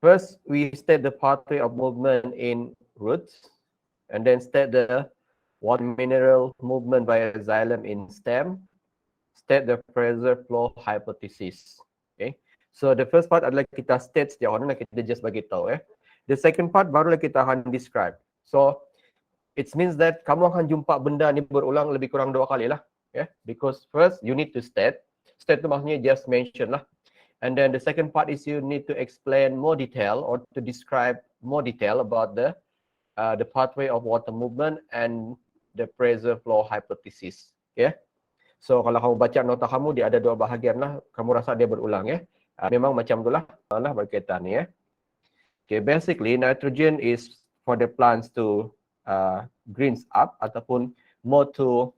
First, we state the pathway of movement in roots, and then state the water mineral movement via xylem in stem, state the pressure flow hypothesis. Okay. So the first part adalah kita state setiap orang, kita just bagi tahu. The second part barulah kita akan describe. So it means that kamu akan jumpa benda ni berulang lebih kurang 2 kali lah. Because first you need to state. State tu maksudnya just mention lah. And then the second part is you need to explain more detail or to describe more detail about the pathway of water movement and the pressure flow hypothesis. So kalau kamu baca nota kamu, dia ada 2 bahagian lah. Kamu rasa dia berulang memang macam itulah berkaitan ni Okay, basically nitrogen is for the plants to greens up ataupun more to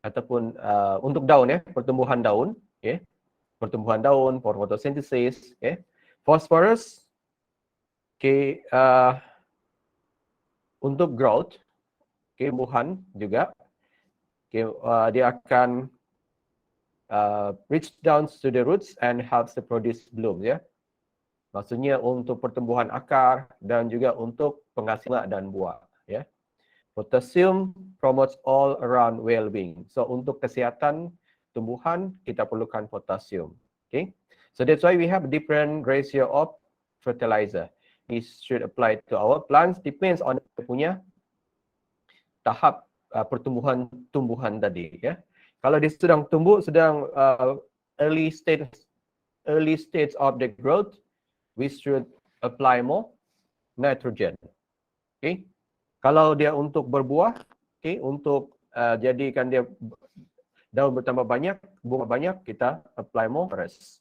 ataupun untuk daun pertumbuhan daun pertumbuhan daun for photosynthesis phosphorus untuk growth tumbuhan juga dia akan reach down to the roots and helps to produce blooms maksudnya untuk pertumbuhan akar dan juga untuk penghasilan dan buah Potassium promotes all around well-being. So untuk kesihatan tumbuhan kita perlukan potasium. Okay. So that's why we have different ratio of fertilizer. It should apply to our plants depends on punya tahap tumbuhan tadi Kalau dia sedang tumbuh, sedang early stage of the growth, we should apply more nitrogen. Okay. Kalau dia untuk berbuah, untuk jadikan dia daun bertambah banyak, bunga banyak, kita apply more phosphorus.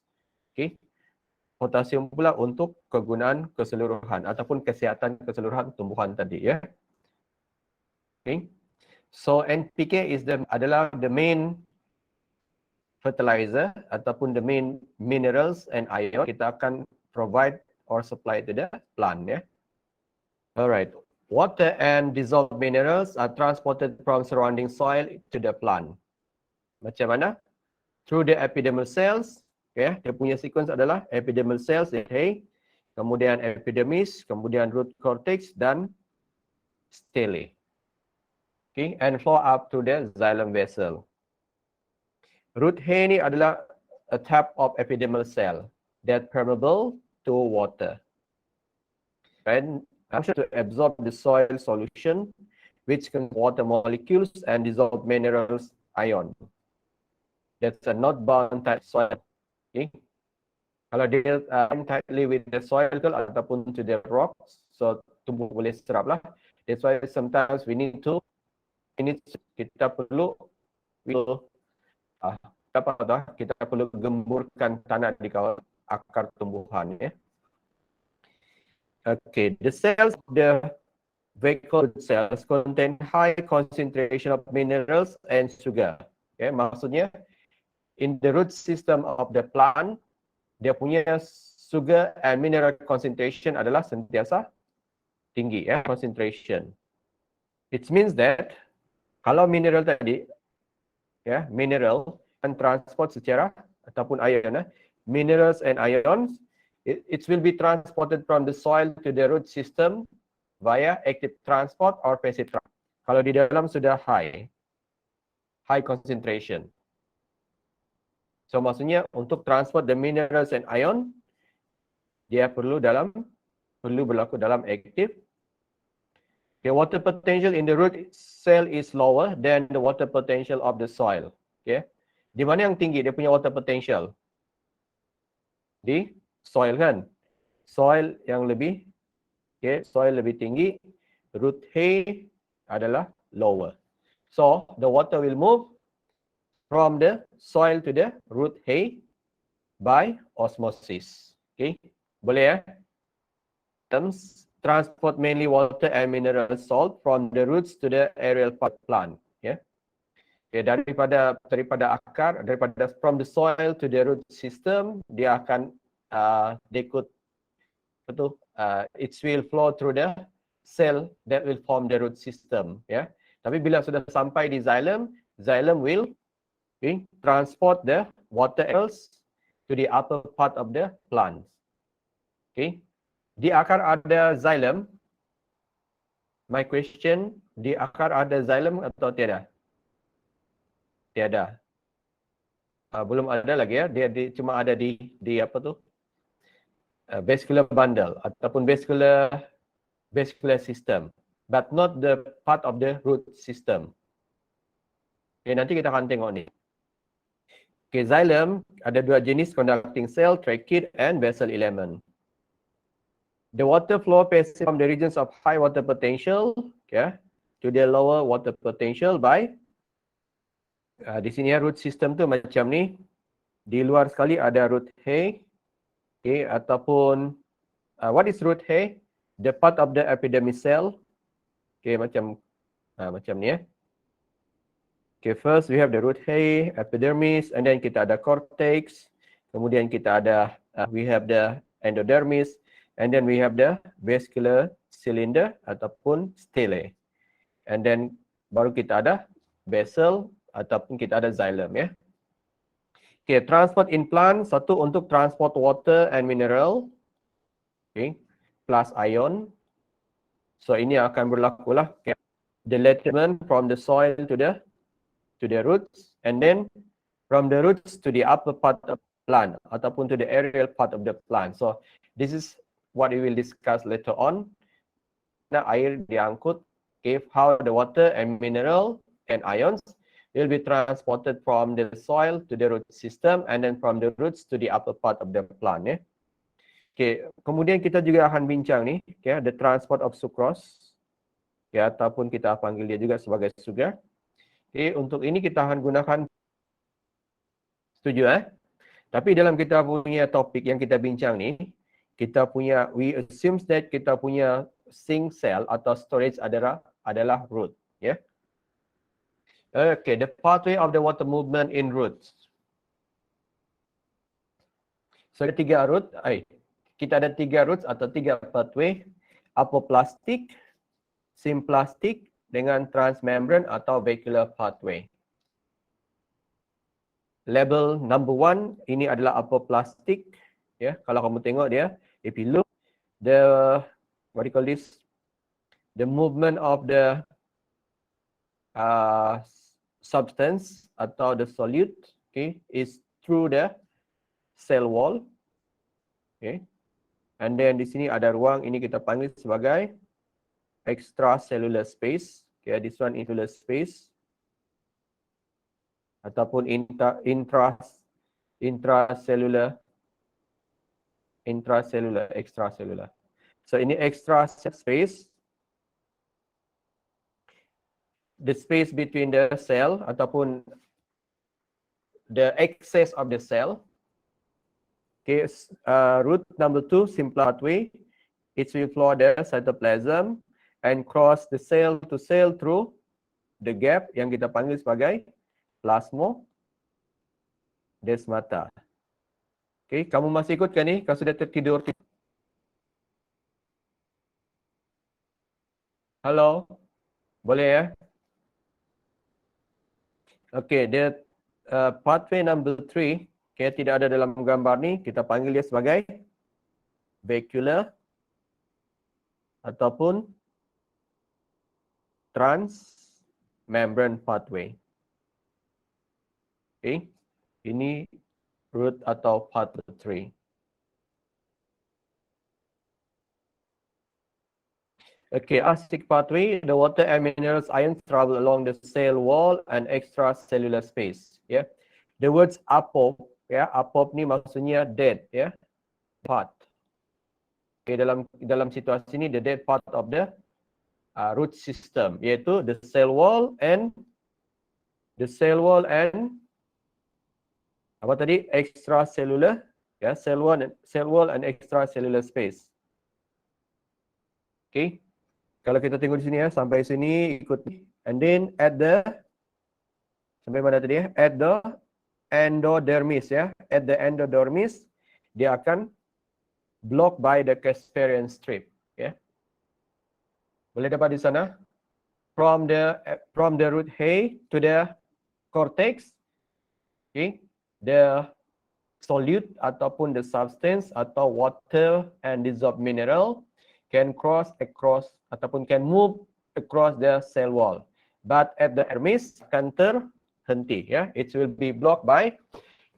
Potasium pula untuk kegunaan keseluruhan ataupun kesihatan keseluruhan tumbuhan tadi So NPK adalah the main fertilizer ataupun the main minerals and ion kita akan provide or supply to the plant Alright. Water and dissolved minerals are transported from surrounding soil to the plant. Macam mana? Through the epidermal cells. Dia punya sequence adalah epidermal cells, kemudian epidermis, kemudian root cortex dan stele. And flow up to the xylem vessel. Root hair ni adalah a type of epidermal cell that permeable to water. And to absorb the soil solution which contains water molecules and dissolved minerals ion. That's a not bound type soil. Kalau dia tightly with the soil ataupun to the rocks, so tumbuh boleh serap lah. That's why sometimes kita perlu gemburkan tanah di kawal akar tumbuhan Okay, the cells of the vacuole cells contain high concentration of minerals and sugar. Maksudnya in the root system of the plant, dia punya sugar and mineral concentration adalah sentiasa tinggi concentration. It means that kalau mineral tadi mineral and transport secara ataupun ion minerals and ions it will be transported from the soil to the root system via active transport or passive transport. Kalau di dalam sudah high concentration. So maksudnya untuk transport the minerals and ion, dia perlu berlaku dalam active. Okay, water potential in the root cell is lower than the water potential of the soil. Di mana yang tinggi dia punya water potential? Di soil kan? Soil yang lebih soil lebih tinggi, root hair adalah lower. So the water will move from the soil to the root hair by osmosis. Boleh transport mainly water and mineral salt from the roots to the aerial part plant. Daripada akar, from the soil to the root system, dia akan it will flow through the cell that will form the root system. Tapi bila sudah sampai di xylem will transport the water to the upper part of the plant. Di akar ada xylem. My question, di akar ada xylem atau tiada? Tiada. Belum ada lagi ya. Dia cuma ada di apa tu? Vascular bundle ataupun vascular system, but not the part of the root system. Okay, nanti kita akan tengok ni. Okay, xylem ada dua jenis, conducting cell, trachea and vessel element. The water flow passes from the regions of high water potential, okay, to the lower water potential by di sini ya, root system tu macam ni. Di luar sekali ada root hay, okay, ataupun what is root hay? The part of the epidermis cell, okay, macam ni ya. Okay, first we have the root hay, epidermis, and then kita ada cortex. Kemudian kita ada, we have the endodermis, and then we have the vascular cylinder ataupun stele. And then baru kita ada vessel ataupun kita ada xylem ya. Okay, transport in plant, satu untuk transport water and mineral, okay, plus ion. So ini akan berlaku lah. Okay. The laterment from the soil to the roots, and then from the roots to the upper part of the plant ataupun to the aerial part of the plant. So this is what we will discuss later on. Nah, air diangkut, okay, how the water and mineral and ions will be transported from the soil to the root system and then from the roots to the upper part of the plant. Ya. Okay, kemudian kita juga akan bincang ni, okay, the transport of sucrose, okay, ataupun kita panggil dia juga sebagai sugar. Okay, untuk ini kita akan gunakan, setuju Tapi dalam kita punya topik yang kita bincang ni, kita punya, we assume that kita punya sink cell atau storage adalah root, ya. Okay, the pathway of the water movement in roots. So ada tiga root, kita ada tiga roots atau tiga pathway, apoplastic, symplastic dengan transmembrane atau vacuolar pathway. Level number 1 ini adalah apoplastic, ya. Kalau kamu tengok dia, if you look the what do you call this, the movement of the substance atau the solute, okay, is through the cell wall, okay. And then di sini ada ruang, ini kita panggil sebagai extracellular space, okay. This one intracellular space ataupun extracellular. So ini extracellular space, the space between the cell ataupun the excess of the cell. Okay, root number 2, simpler pathway, it will flow the cytoplasm and cross the cell to cell through the gap yang kita panggil sebagai plasmodesmata. Okay, kamu masih ikut kan ni? Kau sudah tertidur? Halo? Boleh ya? Okay, the pathway number 3, okay, tidak ada dalam gambar ni, kita panggil dia sebagai vacuolar ataupun transmembrane pathway. Okay, ini root atau pathway 3. Okay, astic pathway, the water and minerals ions travel along the cell wall and extracellular space. Yeah, the words apop, ya, apop ni maksudnya dead, ya, part. Okay, dalam situasi ni the dead part of the root system, iaitu the cell wall and apa tadi, extracellular, ya, cell wall and extracellular space. Okay, kalau kita tengok di sini ya, sampai sini ikut, and then sampai mana tadi ya, at the endodermis, ya, at the endodermis dia akan blocked by the Casparian strip, ya. Boleh dapat di sana, from the root hay to the cortex, okay, the solute ataupun the substance atau water and dissolved mineral can cross across ataupun can move across the cell wall. But at the dermis akan terhenti, ya. It will be blocked by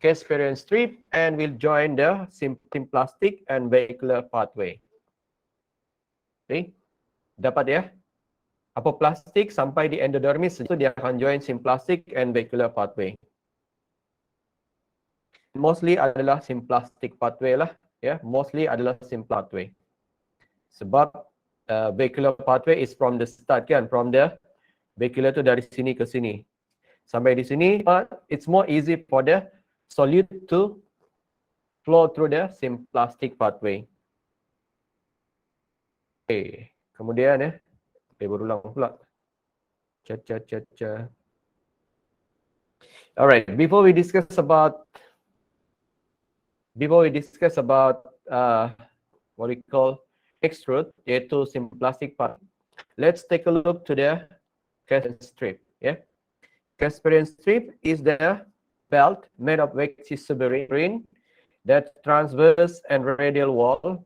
Casparian strip and will join the symplastic and vehicular pathway. Okay, dapat ya? Apoplastic sampai di endodermis itu dia akan join symplastic and vehicular pathway. Mostly adalah symplastic pathway lah, ya. Mostly adalah symplastic pathway. Sebab vehicular pathway is from the start kan, from the vehicular tu dari sini ke sini. Sampai di sini, it's more easy for the solute to flow through the symplastic pathway. Okay, kemudian ya, berulang pula. Alright, before we discuss about what we call extrude, yaitu symplastic path, let's take a look to the Casparian strip. Yeah, Casparian strip is the belt made of waxy suberin that transverse and radial wall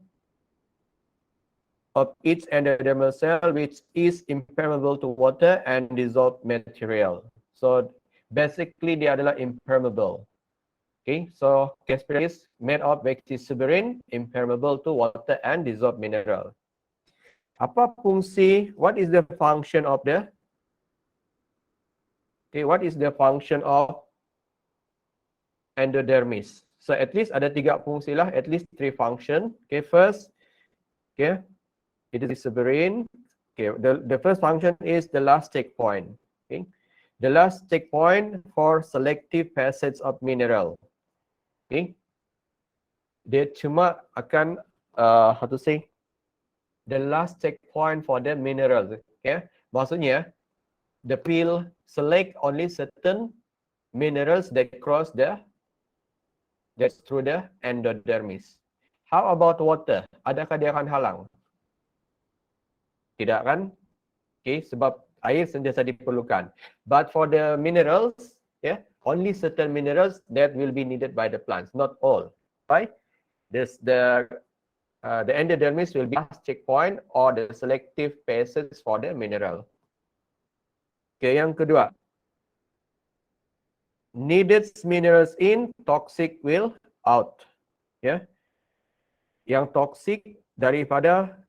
of each endodermal cell, which is impermeable to water and dissolved material. So basically, dia adalah impermeable. Okay, so Casparian is made of waxy suberin, impermeable to water and dissolved mineral. Apa fungsi? What is the function of the? Okay, what is the function of endodermis? So at least ada 3 fungsi lah, at least 3 function. Okay, first, okay, it is suberin. Okay, the first function is the last checkpoint. Okay, the last checkpoint for selective passage of mineral. Okay, dia cuma akan how to say, the last checkpoint for the minerals. Okay, maksudnya the pill select only certain minerals that cross just through the endodermis. How about water? Adakah dia akan halang? Tidak kan? Okay, sebab air sentiasa diperlukan. But for the minerals, yeah, only certain minerals that will be needed by the plants, not all. Right? The endodermis will be last checkpoint or the selective passage for the mineral. Okay, yang kedua, needed minerals in, toxic will out. Yeah, yang toxic daripada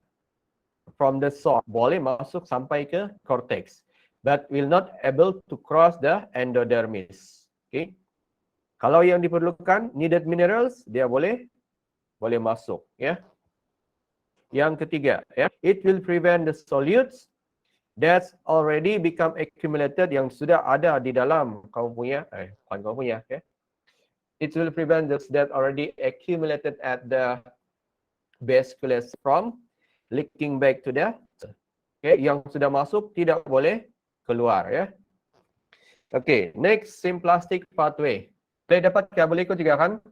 from the source boleh masuk sampai ke cortex, but will not able to cross the endodermis. Okay, kalau yang diperlukan needed minerals, dia boleh masuk. Ya, yang ketiga, ya, it will prevent the solutes that's already become accumulated, yang sudah ada di dalam kamu punya, bukan kamu punya, okay? It will prevent those that already accumulated at the vasculus from leaking back to the, okay, yang sudah masuk tidak boleh keluar, ya. Okay, next symplastic pathway. Boleh dapat, boleh ikut juga kan?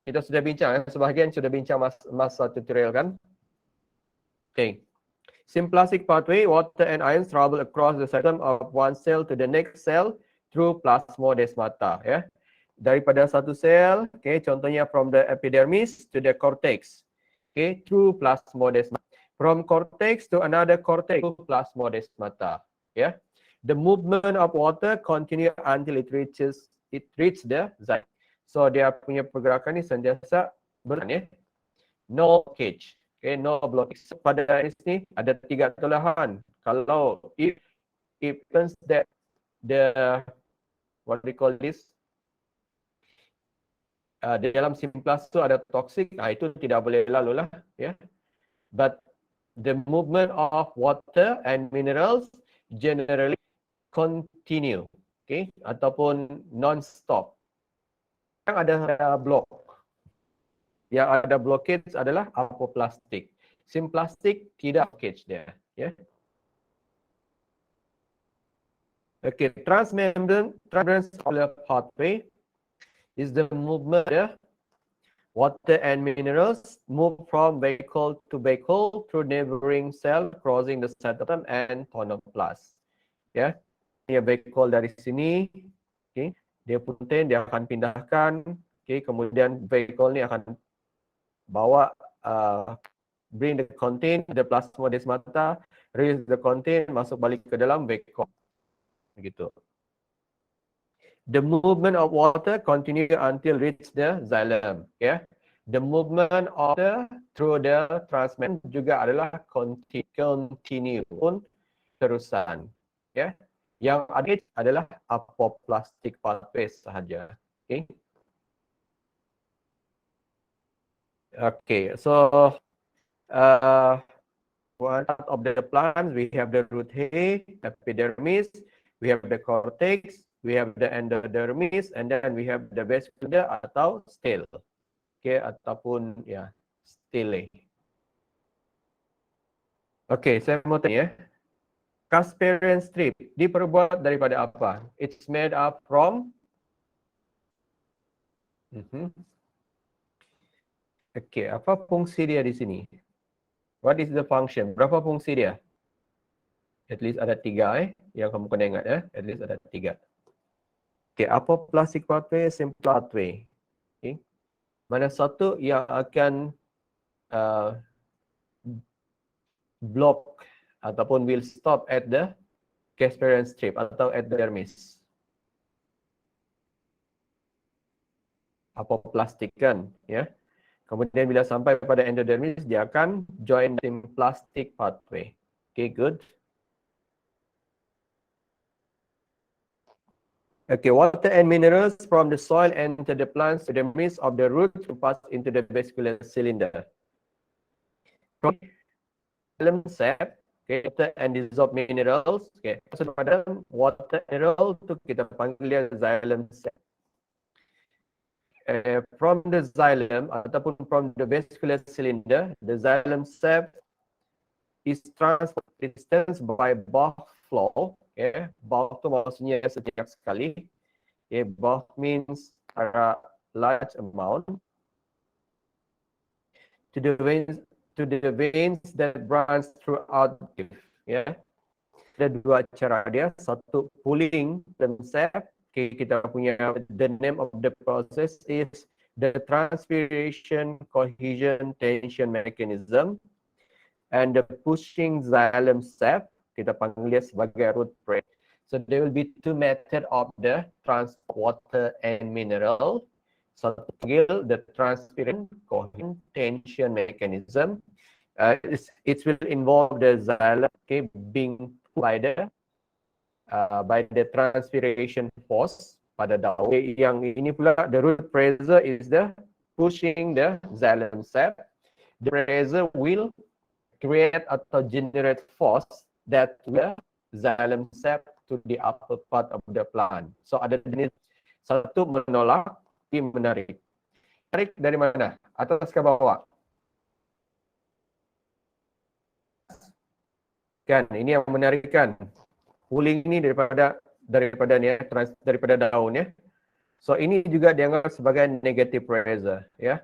Kita sudah bincang, sebahagian sudah bincang masa tutorial kan? Okay. Symplastic pathway, water and ions travel across the cytosol of one cell to the next cell through plasmodesmata. Ya, daripada satu sel, okay, contohnya from the epidermis to the cortex, okay, through plasmodesmata. From cortex to another cortex to plasmodesmata. Yeah, the movement of water continue until it reaches the zygote. So dia punya pergerakan ni sentiasa berjalan, ya. No blockage. Okay, no blockage. Pada sini ada 3 tolahan. Kalau if turns that the what we call this, di dalam simplas tu ada toxic, itu tidak boleh lalu lah, ya. But the movement of water and minerals generally continue, okay, ataupun non-stop. Yang ada block, yang ada blockage adalah apoplastic. Symplastic tidak blockage dia, ya. Okay, transmembrane pathway is the movement of water and minerals move from vacuole to vacuole through neighboring cell crossing the cytoplasm and tonoplast. Ya, ini vacuole dari sini, okay. Dia punten, dia akan pindahkan Okay, kemudian vehicle ni akan bawa bring the contain the plasmodesmata, release the contain, masuk balik ke dalam vacuum. Begitu. The movement of water continue until reach the xylem. Yeah. The movement of the through the transmission juga adalah continue pun terusan. Yeah. Yang ada adalah apoplastic pathways sahaja. Okay. Okay. So one part of the plant, we have the root hair, epidermis, we have the cortex, we have the endodermis, and then we have the vascular atau stele. Okay, ataupun ya stele. Okay, saya mau tanya, Casparian strip diperbuat daripada apa? It's made up from. Okay, apa fungsi dia di sini? What is the function? Berapa fungsi dia? At least ada 3 yang kamu kena ingat ya. At least ada 3. Okay, apoplastic pathway, simple pathway. Okay. Mana satu yang akan block ataupun will stop at the Casparian strip atau at the dermis. Apoplastic kan, ya. Kemudian bila sampai pada endodermis, dia akan join the symplastic pathway. Okay, good. Okay, water and minerals from the soil enter the plants to the midst of the root to pass into the vascular cylinder. From xylem sap, okay, water and dissolved minerals. Okay, so pada water mineral tu kita panggil dia xylem sap. From the xylem ataupun from the vascular cylinder, the xylem sap is transported distance by Bach flow. Okay, Bach tu maksudnya setiap sekali. Okay, Bach means a large amount to the veins that runs throughout the gift. Yeah, ada 2 cara dia. Satu pulling dan sap. Okay, kita punya the name of the process is the transpiration cohesion tension mechanism. And the pushing xylem sap, kita panggil dia sebagai root press. So there will be 2 method of the transport water and mineral. Satu panggil the transpiration cohesion tension mechanism. It will involve the xylem, okay, being by the transpiration force pada daun. Yang ini pula the root pressure is the pushing the xylem sap. The pressure will create atau generate force that will xylem sap to the upper part of the plant. So ada jenis satu menolak, ini menarik. Tarik dari mana? Atas ke bawah? Kan, ini yang menarikkan. Pulling ini daripada daun ya. So ini juga dianggap sebagai negative pressure ya.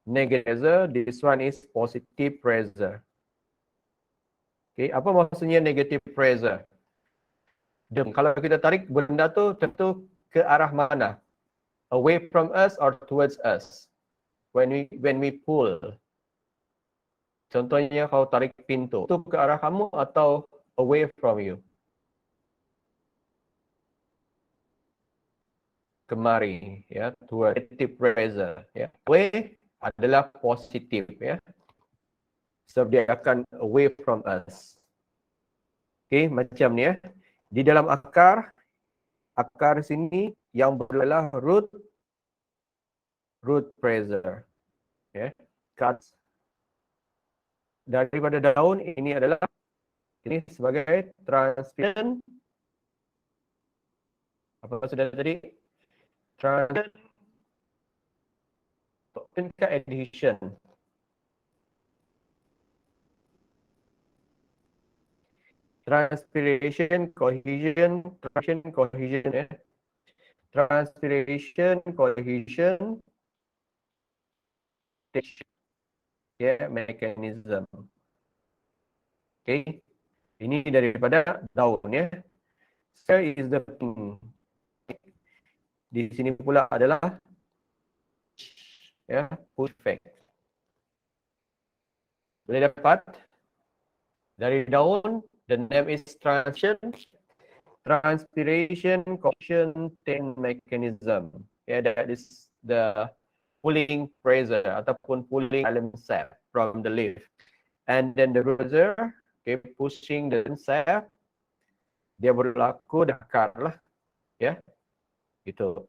Negative pressure, this one is positive pressure. Okay, apa maksudnya negative pressure? Kalau kita tarik benda tu tentu ke arah mana? Away from us or towards us? When we pull. Contohnya kalau tarik pintu, itu ke arah kamu atau away from you? Kemari ya, towards negative pressure ya. Away adalah positif ya. Sebab dia akan away from us. Okay, macam ni ya. Di dalam akar sini yang berlalah root pressure. Ya. Cuts. Daripada daun ini adalah ini sebagai transpiration. Apa sudah tadi? Transpiration adhesion. Transpiration cohesion ya. Transpiration cohesion ya, mechanism. Okay. Ini daripada daun ya. So is the Di sini pula adalah ya push effect. Boleh dapat dari daun, the name is transpiration combustion chain mechanism. Yeah, that is the pulling pressure ataupun pulling xylem sap from the leaf. And then the roser, okay, pushing the sap, dia berlaku di akar lah, ya, gitu.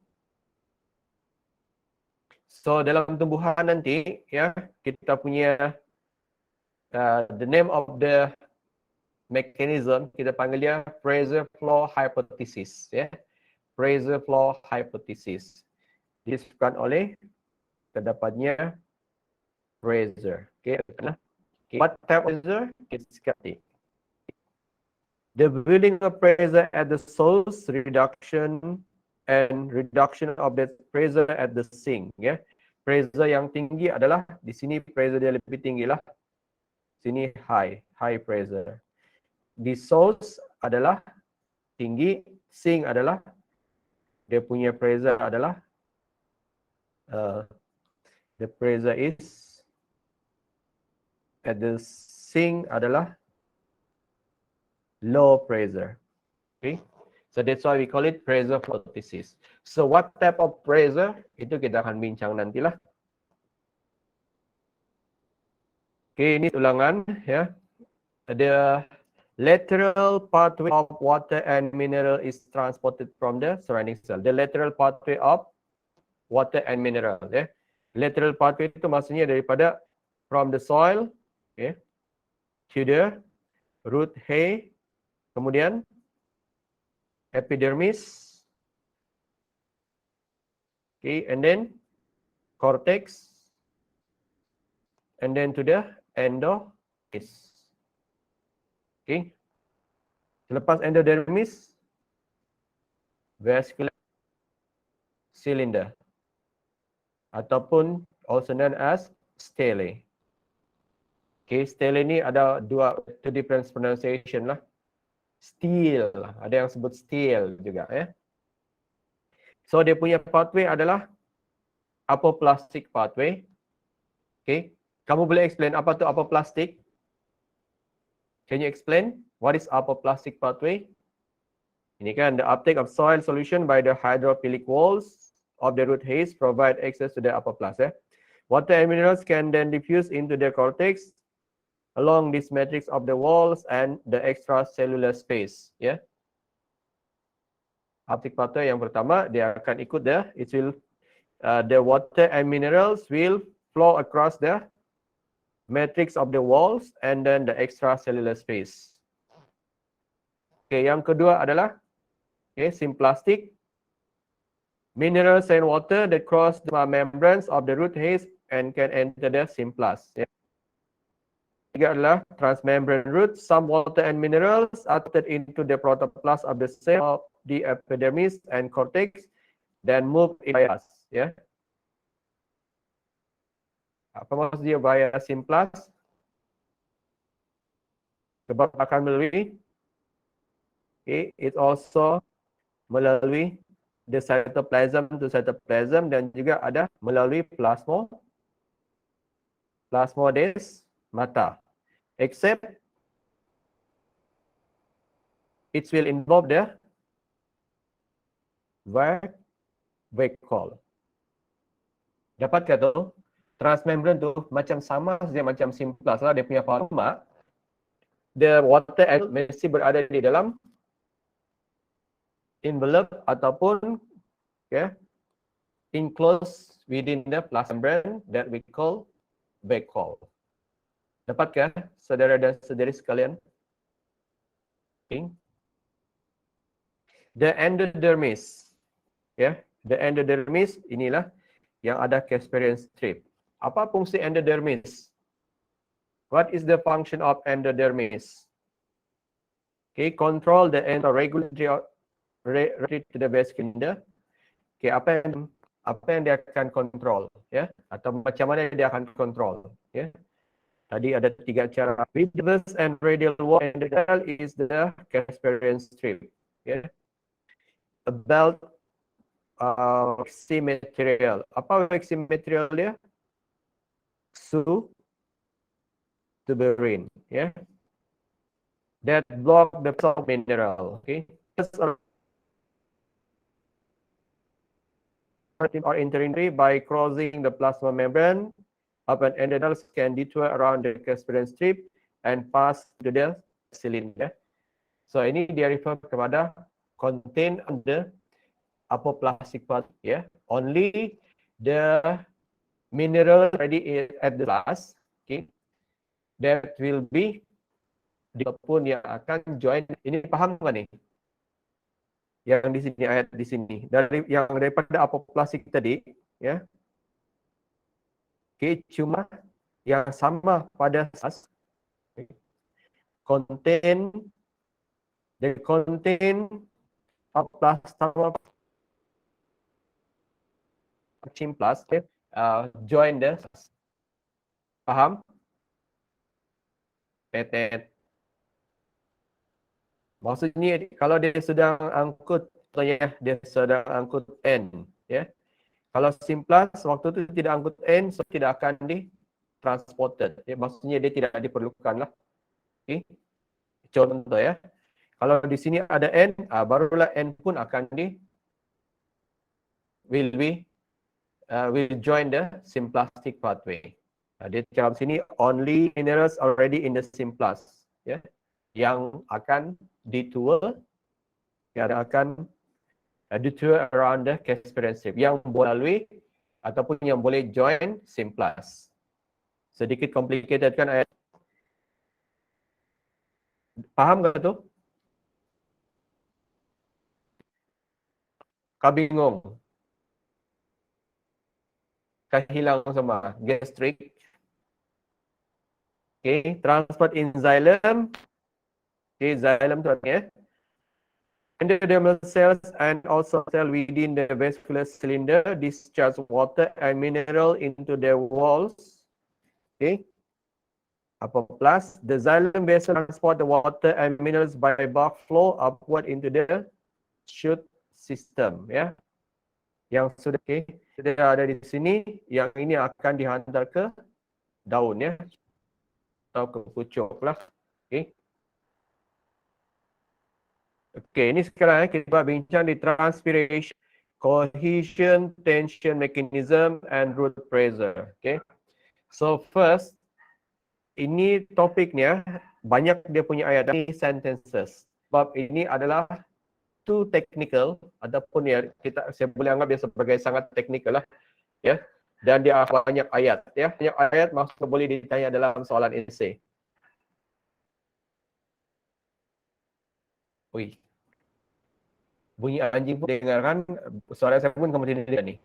So dalam tumbuhan nanti, ya, kita punya the name of the mechanism, kita panggil dia pressure flow hypothesis, ya, pressure flow hypothesis. Disebutkan oleh terdapatnya pressure. Okay. What type of pressure? It's static. The building of pressure at the source, reduction of the pressure at the sink. Ya, pressure yang tinggi adalah di sini pressure dia lebih tinggi lah. Sini high pressure. Di source adalah tinggi, sink adalah dia punya pressure adalah the pressure is at the sink adalah low pressure. Okay, so that's why we call it pressure flow hypothesis. So what type of pressure? Itu kita akan bincang nantilah. Okay, ini ulangan ya. The lateral pathway of water and mineral is transported from the surrounding cell. The lateral pathway of water and mineral. Ya. Lateral pathway itu maksudnya daripada from the soil, okay, to the root hair, kemudian epidermis, okay, and then cortex, and then to the endodermis. Okay. Selepas endodermis, vascular cylinder ataupun also known as stele. Okay, stele ni ada two different pronunciation lah. Steel, ada yang sebut steel juga ya. So dia punya pathway adalah apoplastic pathway. Okay, kamu boleh explain apa tu apoplastic? Can you explain what is apoplastic pathway? Ini kan the uptake of soil solution by the hydrophilic walls of the root hairs provide access to the apoplasm. Water and minerals can then diffuse into the cortex along this matrix of the walls and the extracellular space. Ya. Uptake pathway yang pertama dia akan ikut the water and minerals will flow across the matrix of the walls and then the extracellular space. Okay, yang kedua adalah symplastic. Minerals and water that cross the membranes of the root hairs and can enter the symplast. Tiga adalah transmembrane roots. Some water and minerals are entered into the protoplasm of the cell of the epidermis and cortex, then move in via ya. Apa maksud dia via symplast? Sebab akan melalui it also melalui the cytoplasm to cytoplasm dan juga ada melalui plasmodesmata. Except it will involve the vacuole. Dapatkah tu? Transmembrane tu macam sama saja macam symplast lah dia punya format. The water masih berada di dalam envelope ataupun enclosed within the plasma membrane that we call vacuole. Dapatkah saudara dan saudari sekalian? Okay. The endodermis. The endodermis inilah yang ada Casparian strip. Apa fungsi endodermis? What is the function of endodermis? Okay, control the regulatory to the vascular. Okay, apa yang dia akan kontrol, ya? Atau macam mana dia akan kontrol, ya? Tadi ada tiga cara. Reverse and radial wall endothelial is the Casparian strip, ya. A belt waxy material. Apa waxy material dia? Suberin, yeah, that block the flow of mineral. Okay, or entering by crossing the plasma membrane of an endodermal can detour around the Casparian strip and pass to the cylinder. So ini dia refer kepada contain the apoplastic part, yeah. Only the mineral already at the last, okay, that will be pun yang akan join. Ini paham kan nih? Yang di sini, ayat di sini, dari yang daripada apoplastik tadi, ya. Okay, cuma yang sama pada SAS contain apoplastic plus, okay, join the SAS. Paham? Petet. Maksudnya kalau dia sedang angkut, contohnya dia sedang angkut N, ya. Kalau simplas waktu itu tidak angkut N, so tidak akan di-transported. Ya, maksudnya dia tidak diperlukan lah. Okay. Contoh ya. Kalau di sini ada N, barulah N pun akan will join the symplastic pathway. Dia cakap sini only minerals already in the symplast, ya, yang akan detour, yang akan detour around the Casparian strip, yang boleh ataupun yang boleh join symplast. Sedikit complicated kan ayat? Paham gak tu? Kau bingung? Kau hilang semua? Gastric. Okay, transport in xylem. Okay, xylem tu ya. Endodermal cells and also cell within the vascular cylinder discharge water and mineral into their walls. Okay. Apoplas, the xylem vessel transport the water and minerals by bulk flow upward into the shoot system. Ya. Yang sudah sudah ada di sini, yang ini akan dihantar ke daun ya, atau ke pucuk lah. Okay. Okay, ini sekarang kita bincang di transpiration, cohesion, tension mechanism, and root pressure. Okay, so first, ini topiknya banyak dia punya ayat ini sentences. Sebab ini adalah too technical, ataupun ya saya boleh anggap dia sebagai sangat technical lah, ya. Dan dia banyak ayat, ya. Banyak ayat maksudnya boleh ditanya dalam soalan esei. Ui. Bunyi anjing pun dengarkan, suara saya pun kemudian dia ni.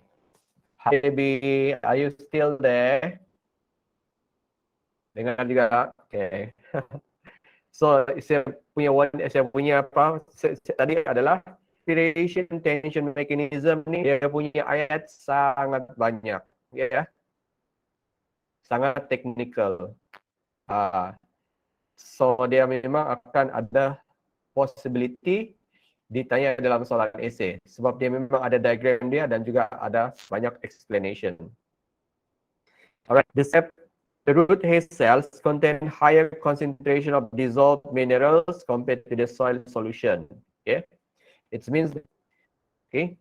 Hi baby, are you still there? Dengar juga. Okay. So saya punya apa tadi adalah inspiration tension mechanism ni, dia punya ayat sangat banyak, ya. Sangat technical. So dia memang akan ada possibility ditanya dalam soalan esei sebab dia memang ada diagram dia dan juga ada banyak explanation. Alright, the root hair cells contain higher concentration of dissolved minerals compared to the soil solution. Okay, it means okay,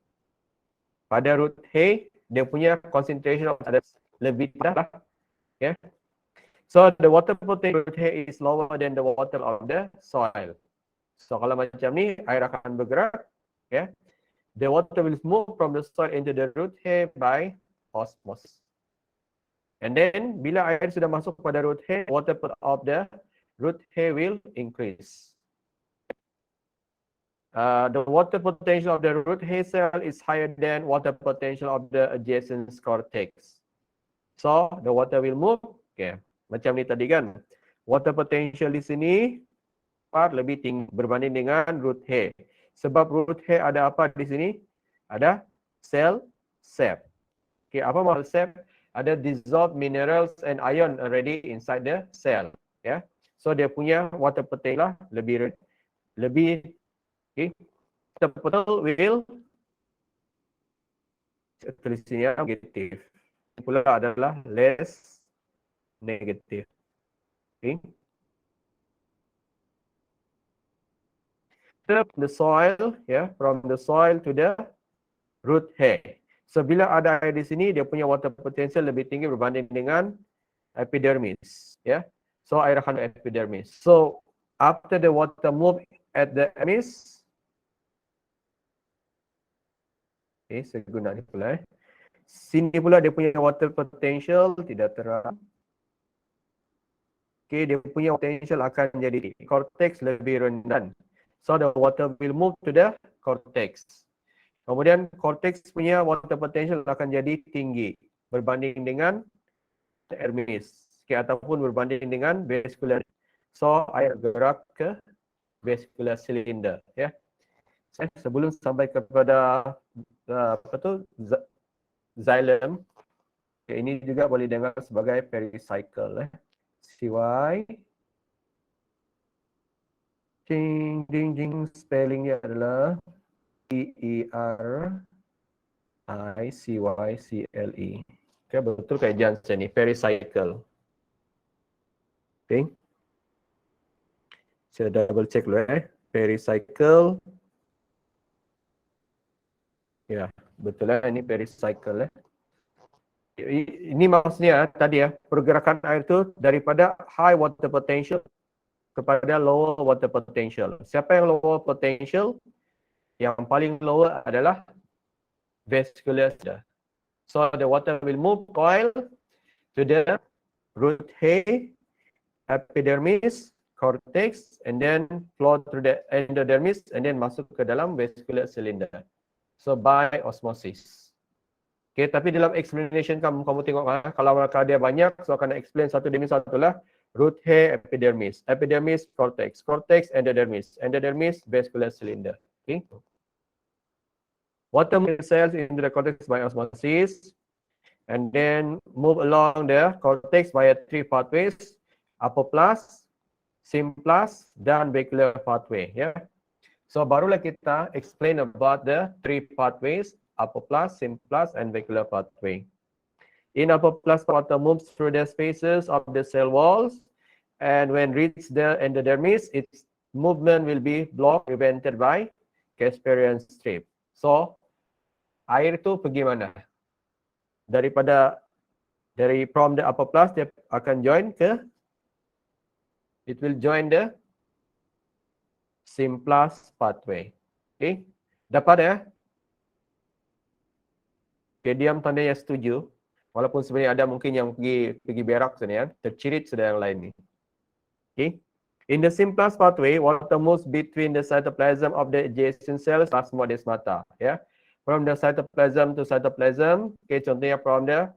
pada root hair dia punya concentration of ada lebih dah. Okay, so the water potential root hair is lower than the water of the soil. So kalau macam ni, air akan bergerak, ya. The water will move from the soil into the root hair by osmosis. And then bila air sudah masuk pada root hair, water of the root hair will increase. The water potential of the root hair cell is higher than water potential of the adjacent cortex. So the water will move. Okay, macam ni tadi kan. Water potential di sini lebih tinggi berbanding dengan root hair. Sebab root hair ada apa di sini? Ada cell sap. Okay, apa maksud sap? Ada dissolved minerals and ion already inside the cell. Ya, so dia punya water potential lebih. Okay, water potential will tulis sini ya, negatif. Pula adalah less negative. Okay. The soil, ya, from the soil to the root hair. So bila ada air di sini, dia punya water potential lebih tinggi berbanding dengan epidermis, ya. So air akan epidermis. So after the water move at the epidermis, okay, saya guna ni pula. Sini pula dia punya water potential tidak terang. Okay, dia punya potential akan jadi cortex lebih rendah. So the water will move to the cortex. Kemudian cortex punya water potential akan jadi tinggi berbanding dengan epidermis, okay, ataupun berbanding dengan vascular. So air gerak ke vascular cylinder, ya. Sebelum sampai kepada apa tu xylem, okay, ini juga boleh dengar sebagai pericycle, CY. Ding ding ding, spellingnya adalah pericycle. Okay, betul kayak Jansen ni, pericycle. Okay. Saya double check dulu pericycle. Ya, betul lah, ini pericycle. Ini maksudnya tadi ya, pergerakan air itu daripada high water potential kepada lower water potential. Siapa yang lower potential? Yang paling lower adalah vascular. So the water will move coil to the root hair, epidermis, cortex, and then flow through the endodermis, and then masuk ke dalam vascular cylinder. So by osmosis. Okay, tapi dalam explanation kamu tengok kalau dia banyak, so akan explain satu demi satu lah. Root hair, epidermis, epidermis, cortex, cortex, endodermis, endodermis, vascular cylinder. Okay. Water moves cells into the cortex by osmosis, and then move along the cortex via three pathways: apoplast, symplast, dan vascular pathway. Yeah. So barulah kita explain about the three pathways: apoplast, symplast, and vascular pathway. In apoplast, water moves through the spaces of the cell walls, and when reach the endodermis, its movement will be blocked, prevented by Casparian strip. So air itu pergi mana? From the apoplast, dia akan join ke, it will join the symplast pathway. Okay, dapat ya? Okay, diam tanda yang setuju. Walaupun sebenarnya ada mungkin yang pergi berak sana ya, tercirit sudah yang lain ni. Okay. In the symplast pathway, water moves between the cytoplasm of the adjacent cells, plasmodesmata. Yeah. From the cytoplasm to cytoplasm, okay, contohnya from the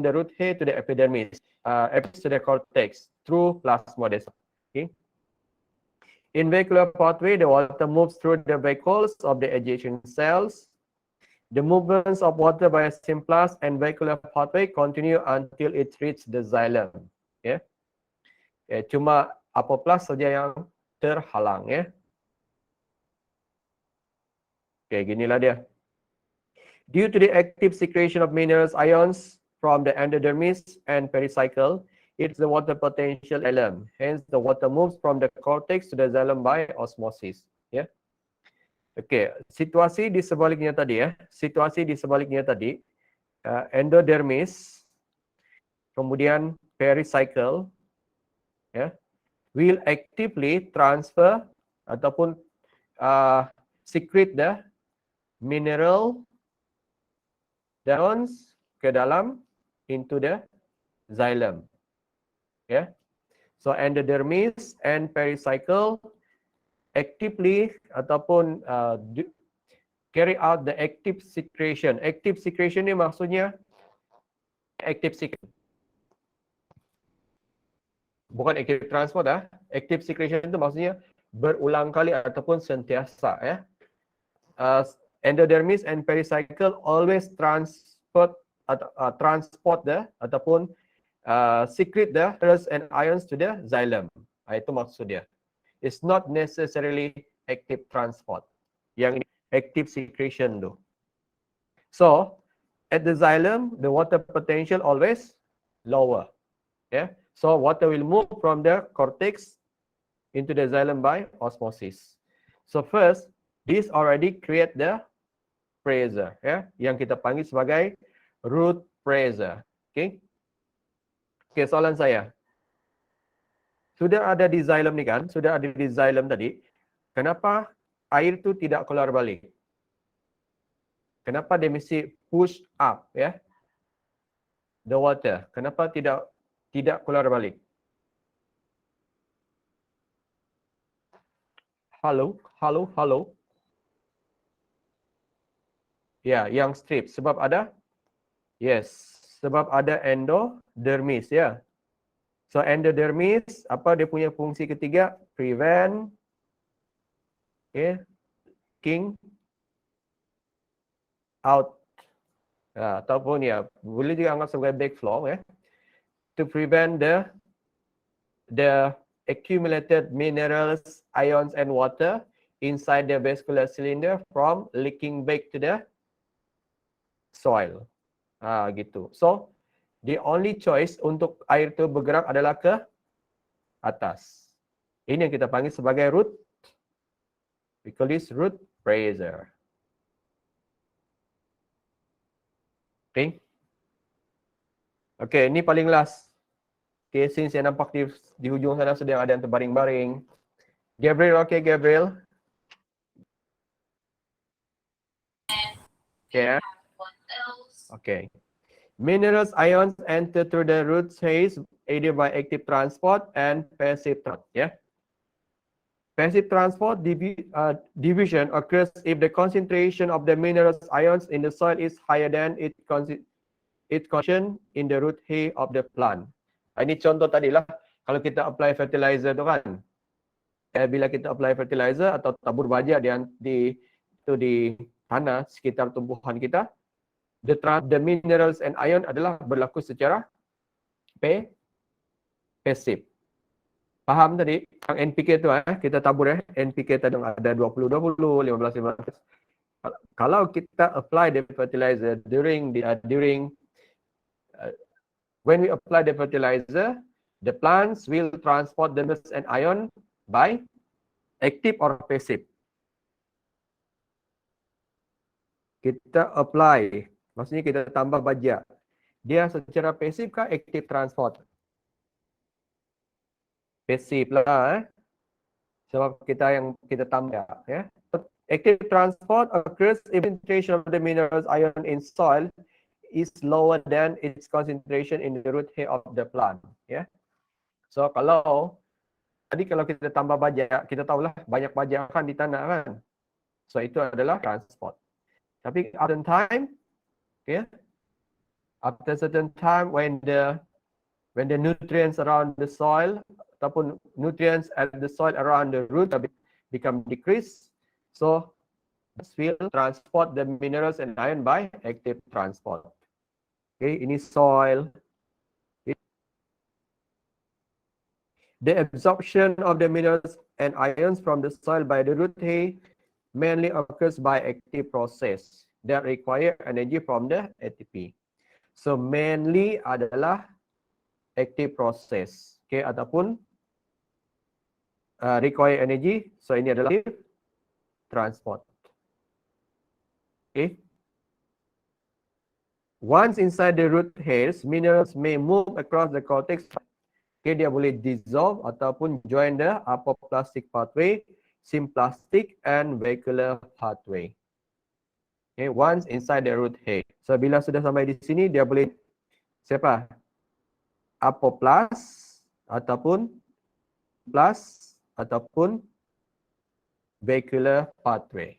root hair to the epidermis, epidermis to the cortex through plasmodesmata. Okay. In vascular pathway, the water moves through the vacuoles of the adjacent cells. The movements of water by a symplast and vascular pathway continue until it reaches the xylem. Yeah. Cuma apoplast saja yang terhalang, ya. Okay, ginilah dia. Due to the active secretion of minerals ions from the endodermis and pericycle, it's the water potential xylem. Hence, the water moves from the cortex to the xylem by osmosis. Yeah. Okay, situasi di sebaliknya tadi ya. Situasi di sebaliknya tadi, endodermis, kemudian pericycle, ya, will actively transfer ataupun secrete the mineral ions ke dalam into the xylem. Yeah. So endodermis and pericycle actively ataupun carry out the active secretion. Active secretion ni maksudnya active secretion. Bukan active transport Active secretion itu maksudnya berulang kali ataupun sentiasa, ya. Endodermis and pericycle always transport ataupun secrete the minerals and ions to the xylem. Itu maksud dia. It's not necessarily active transport. Yang ini active secretion tu. So at the xylem, the water potential always lower. Yeah. So water will move from the cortex into the xylem by osmosis. So first, this already create the pressure, ya, yang kita panggil sebagai root pressure. Okay. Okay, soalan saya. Sudah ada di xylem ni kan? Sudah ada di xylem tadi. Kenapa air tu tidak keluar balik? Kenapa dia mesti push up, ya? The water. Kenapa tidak keluar balik? Halo, halo, halo. Ya, yang strip. Sebab ada? Yes. Sebab ada endodermis, ya. So endodermis, apa dia punya fungsi ketiga? Prevent, okay, leaking out. Ataupun ya, boleh juga anggap sebagai backflow, ya. To prevent the accumulated minerals, ions and water inside the vascular cylinder from leaking back to the soil. Gitu. So the only choice untuk air itu bergerak adalah ke atas. Ini yang kita panggil sebagai root. We call this root pressure. Okay. Okay, ini paling last. Okay, since saya nampak di hujung sana sedang ada yang terbaring-baring. Gabriel, okay, Gabriel. Okay. Okay. Minerals ions enter through the root phase either by active transport and passive transport. Yeah. Passive transport division occurs if the concentration of the minerals ions in the soil is higher than its concentration in the root hair of the plant. Ini contoh tadi lah. Kalau kita apply fertilizer tu kan, bila kita apply fertilizer atau tabur baja di tanah sekitar tumbuhan kita, the minerals and ion adalah berlaku secara passive. Faham tadi? Yang NPK tu kita tabur NPK tadi ada 20-20, 15-15. Kalau kita apply the fertilizer when we apply the fertilizer, the plants will transport the minerals and ion by active or passive. Kita apply, maksudnya kita tambah baja. Dia secara pasif kah active transport? Pasif lah. Sebab kita tambah, ya. Active transport occurs if concentration of the minerals ion in soil is lower than its concentration in the root hair of the plant, ya. So kalau kita tambah baja, kita tahulah banyak baja kan di tanah kan. So itu adalah transport. Tapi after time, ya, after certain time when the nutrients around the soil ataupun nutrients at the soil around the root become decreased, so this will transport the minerals and ion by active transport. Okay, ini soil. Okay. The absorption of the minerals and ions from the soil by the root hair mainly occurs by active process that require energy from the ATP. So mainly adalah active process, okay, ataupun require energy. So ini adalah active transport. Okay. Once inside the root hairs, minerals may move across the cortex. Okay, dia boleh dissolve ataupun join the apoplastic pathway, symplastic and vascular pathway. Okay, once inside the root hair. So bila sudah sampai di sini, dia boleh siapa? Apoplast ataupun vascular pathway.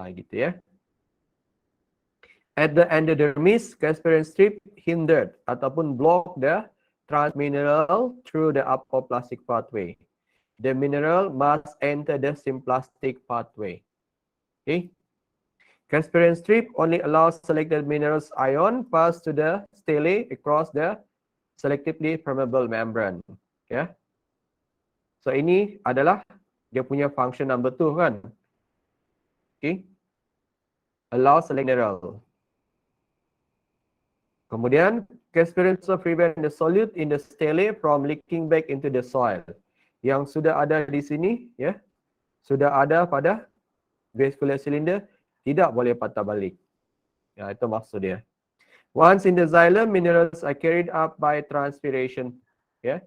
Gitu ya. At the endodermis, Casparian strip hindered ataupun block the transmineral through the apoplastic pathway. The mineral must enter the symplastic pathway. Okay. Casparian strip only allows selected minerals ion pass to the stele across the selectively permeable membrane. Ya. So ini adalah dia punya function number 2 kan. Okay. Allow select mineral. Kemudian, Casperinol prevent the solute in the stele from leaking back into the soil. Yang sudah ada di sini, ya, sudah ada pada vascular cylinder, tidak boleh patah balik. Ya, itu maksud dia. Once in the xylem, minerals are carried up by transpiration. Ya,